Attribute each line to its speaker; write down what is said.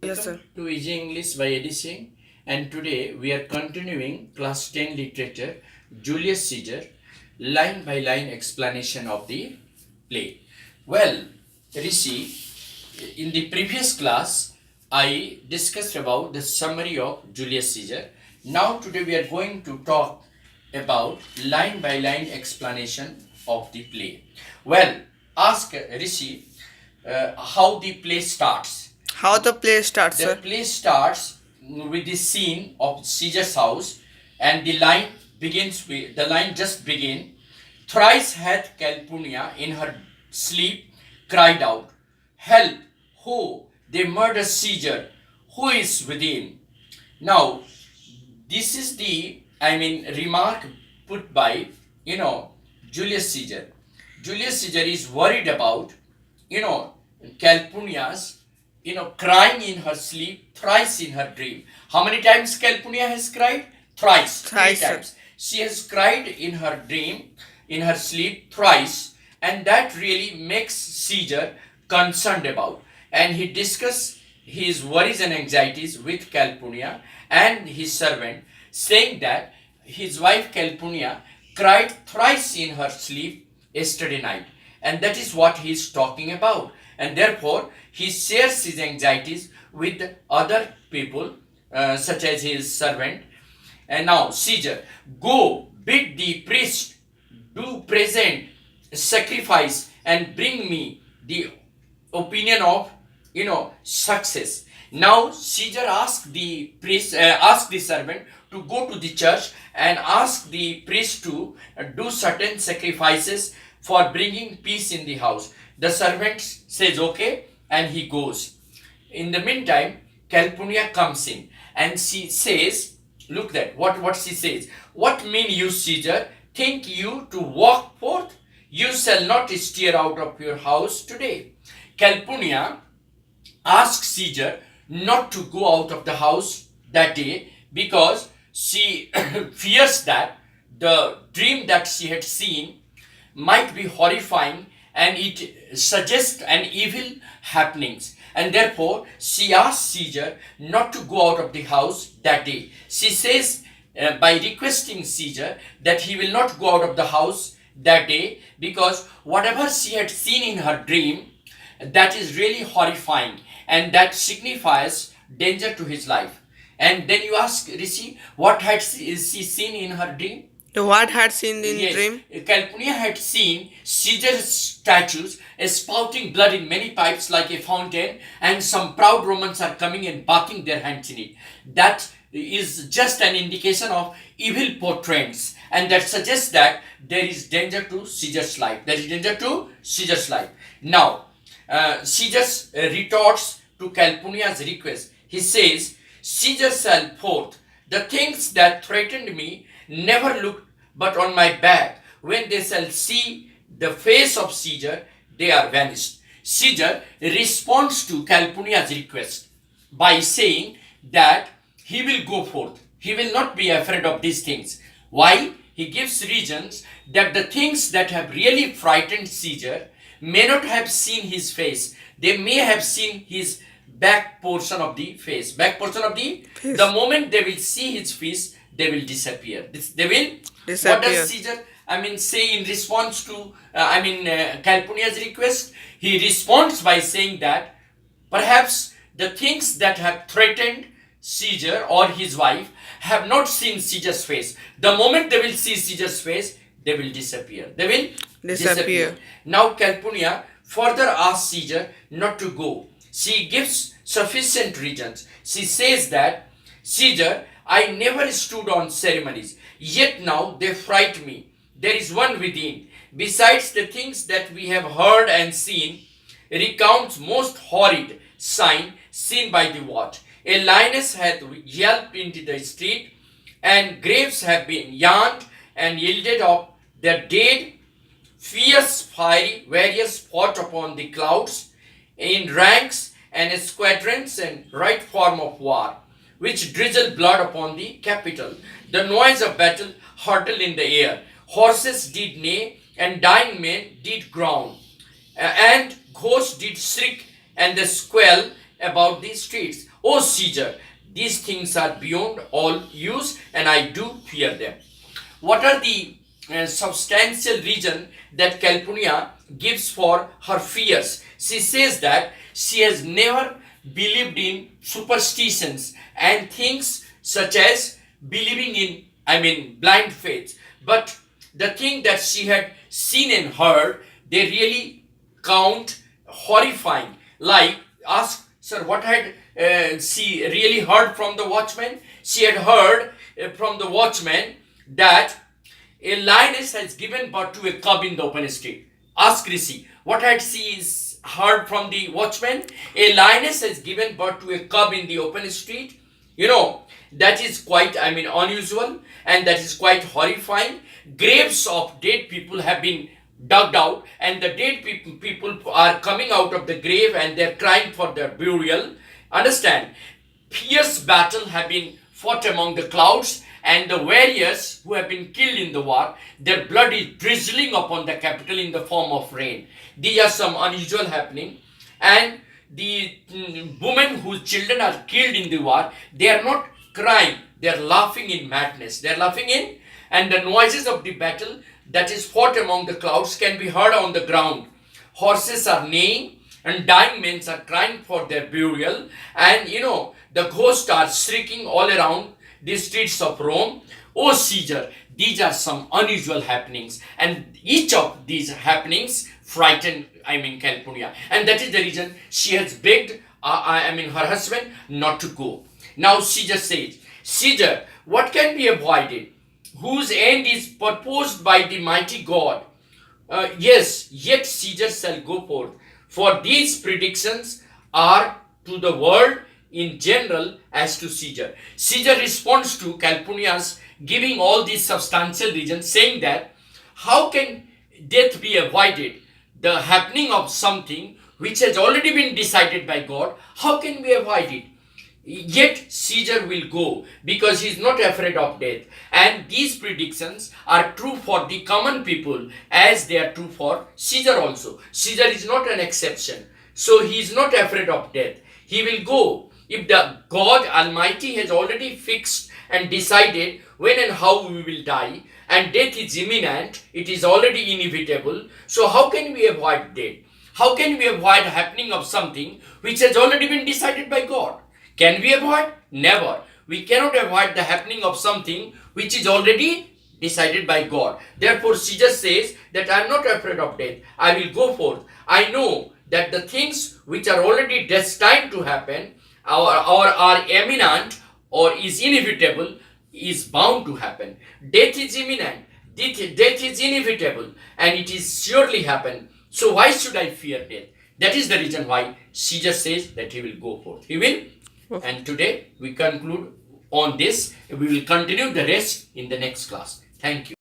Speaker 1: Yes,
Speaker 2: Welcome
Speaker 1: sir.
Speaker 2: to Easy English by Eddie Singh, and today we are continuing Class 10 Literature, Julius Caesar, line by line explanation of the play. Well, Rishi, in the previous class, I discussed about the summary of Julius Caesar. Now, today we are going to talk about line by line explanation of the play. Well, ask Rishi how the play starts.
Speaker 1: How the play starts,
Speaker 2: The
Speaker 1: sir?
Speaker 2: play starts with the scene of Caesar's house, and the line just begin. Thrice hath Calpurnia in her sleep cried out, "Help! Ho! They murder Caesar! Who is within?" Now, this is the remark put by Julius Caesar. Julius Caesar is worried about you know Calpurnia's crying in her sleep thrice in her dream. How many times Calpurnia has cried? Thrice, three
Speaker 1: Thrice, sir.
Speaker 2: times. She has cried in her dream, in her sleep thrice, and that really makes Caesar concerned about. And he discussed his worries and anxieties with Calpurnia and his servant, saying that his wife Calpurnia cried thrice in her sleep yesterday night, and that is what he is talking about. And therefore, he shares his anxieties with other people, such as his servant. And now, Caesar, go bid the priest do present sacrifice and bring me the opinion of success. Now Caesar asked the priest, asked the servant to go to the church and ask the priest to do certain sacrifices for bringing peace in the house. The servant says okay, and he goes. In the meantime, Calpurnia comes in and she says, look at what she says. What mean you, Caesar? Think you to walk forth? You shall not stir out of your house today. Calpurnia asks Caesar not to go out of the house that day because she fears that the dream that she had seen might be horrifying and it suggests an evil happenings, and therefore she asks Caesar not to go out of the house that day. She says, by requesting Caesar that he will not go out of the house that day because whatever she had seen in her dream, that is really horrifying and that signifies danger to his life. And then you ask Rishi, what had she seen in her dream?
Speaker 1: What had seen in
Speaker 2: Yes,
Speaker 1: dream?
Speaker 2: Calpurnia had seen Caesar's statues spouting blood in many pipes like a fountain, and some proud Romans are coming and bathing their hands in it. That is just an indication of evil portents, and that suggests that there is danger to Caesar's life. There is danger to Caesar's life. Now, Caesar retorts to Calpurnia's request. He says, Caesar shall forth. The things that threatened me never looked but on my back. When they shall see the face of Caesar, they are vanished. Caesar responds to Calpurnia's request by saying that he will go forth. He will not be afraid of these things. Why? He gives reasons that the things that have really frightened Caesar may not have seen his face. They may have seen his back portion of the face. Back portion of the
Speaker 1: Face.
Speaker 2: moment they will see his face, they will disappear. They will. What does
Speaker 1: Disappear.
Speaker 2: Caesar say in response to Calpurnia's request? He responds by saying that perhaps the things that have threatened Caesar or his wife have not seen Caesar's face. The moment they will see Caesar's face, they will disappear. They will disappear.
Speaker 1: Disappear.
Speaker 2: Now Calpurnia further asks Caesar not to go. She gives sufficient reasons. She says that, Caesar, I never stood on ceremonies, yet now they fright me. There is one within. Besides the things that we have heard and seen, recounts most horrid sign seen by the watch. A lioness hath yelped into the street, and graves have been yawned and yielded up their dead. Fierce fiery warriors fought upon the clouds in ranks and squadrons and right form of war, which drizzled blood upon the capital. The noise of battle hurtled in the air. Horses did neigh, and dying men did groan, and ghosts did shriek and the squall about the streets. O Caesar, these things are beyond all use, and I do fear them. What are the substantial reason that Calpurnia gives for her fears? She says that she has never believed in superstitions and things such as believing in, blind faith. But the thing that she had seen and heard, they really count horrifying. Like, ask, sir, what had she really heard from the watchman? She had heard from the watchman that a lioness has given birth to a cub in the open street. Ask Rishi, what had she heard from the watchman? A lioness has given birth to a cub in the open street. You know, that is quite, unusual, and that is quite horrifying. Graves of dead people have been dug out, and the dead people are coming out of the grave and they're crying for their burial. Understand? Fierce battle have been fought among the clouds, and the warriors who have been killed in the war, their blood is drizzling upon the capital in the form of rain. These are some unusual happening. And the women whose children are killed in the war, they are not crying, they are laughing in madness. They are laughing in, and the noises of the battle that is fought among the clouds can be heard on the ground. Horses are neighing, and dying men are crying for their burial, and the ghosts are shrieking all around the streets of Rome. O Caesar, these are some unusual happenings, and each of these happenings frightened, Calpurnia, and that is the reason she has begged, her husband not to go. Now Caesar says, Caesar, what can be avoided, whose end is purposed by the mighty God? Yes, yet Caesar shall go forth, for these predictions are to the world in general as to Caesar. Caesar responds to Calpurnia's giving all these substantial reasons, saying that how can death be avoided? The happening of something which has already been decided by God, how can we avoid it? Yet Caesar will go because he is not afraid of death. And these predictions are true for the common people as they are true for Caesar also. Caesar is not an exception. So he is not afraid of death. He will go. If the God Almighty has already fixed and decided when and how we will die, and death is imminent, it is already inevitable, so how can we avoid death? How can we avoid happening of something which has already been decided by God? Can we avoid? Never. We cannot avoid the happening of something which is already decided by God. Therefore, Caesar says that I am not afraid of death. I will go forth. I know that the things which are already destined to happen or are imminent or is inevitable is bound to happen. Death is imminent. Death is inevitable, and it is surely happen. So why should I fear death? That is the reason why Caesar says that he will go forth. He will. And today we conclude on this. We will continue the rest in the next class. Thank you.